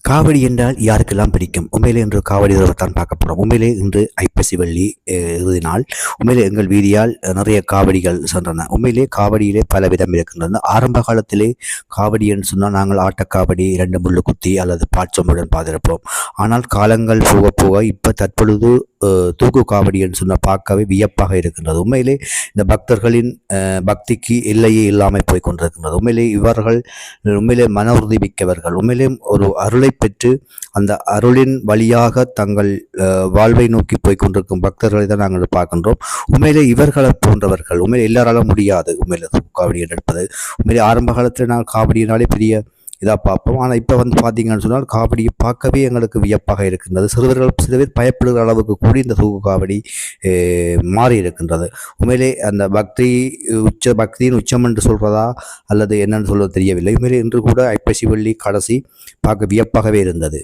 காவடி என்றால் யாருக்கெல்லாம் பிடிக்கும்? உண்மையிலே இன்று காவடி உறவைத்தான் பார்க்க போகிறோம். உண்மையிலே இன்று ஐப்பசி வெள்ளி இறுதி நாள். உண்மையிலே எங்கள் வீதியால் நிறைய காவடிகள் சென்றன. உண்மையிலே காவடியிலே பல விதம் இருக்கின்றன. ஆரம்ப காலத்திலே காவடி என்று சொன்னால் நாங்கள் ஆட்டக்காவடி, 2 முள்ளு குத்தி அல்லது பாச்சமுடன் பார்த்திருப்போம். ஆனால் காலங்கள் போக போக இப்போ தற்பொழுது தூக்கு காவடி என்று சொன்னால் பார்க்கவே வியப்பாக இருக்கின்றது. உண்மையிலே இந்த பக்தர்களின் பக்திக்கு எல்லையே இல்லாமல் போய் கொண்டிருக்கின்றது. உண்மையிலே இவர்கள் உண்மையிலே மன உறுதி மிக்கவர்கள். உண்மையிலே ஒரு அருளை பெற்று அந்த அருளின் வழியாக தங்கள் வாழ்வை நோக்கி போய் கொண்டிருக்கும் பக்தர்களை தான் நாங்கள் பார்க்கின்றோம். உண்மையிலே இவர்களை போன்றவர்கள் உண்மையிலே எல்லாராலும் முடியாது. உண்மையிலே காவடி எடுப்பது உண்மையிலே ஆரம்ப காலத்தில் நாங்கள் காவடியினாலே பெரிய இதாக பார்ப்போம். ஆனால் இப்போ பார்த்தீங்கன்னு சொன்னால் காவடியை பார்க்கவே எங்களுக்கு வியப்பாக இருக்கின்றது. சில பேர் பயப்படுகிற அளவுக்கு கூடி இந்த தூக்கு காவடி மாறி இருக்கின்றது. உண்மையிலே அந்த பக்தியின் உச்சம் என்று சொல்கிறதா அல்லது என்னன்னு சொல்வது தெரியவில்லை. உண்மையிலே இன்று கூட ஐப்பசி வெள்ளி கடைசி பார்க்க வியப்பாகவே இருந்தது.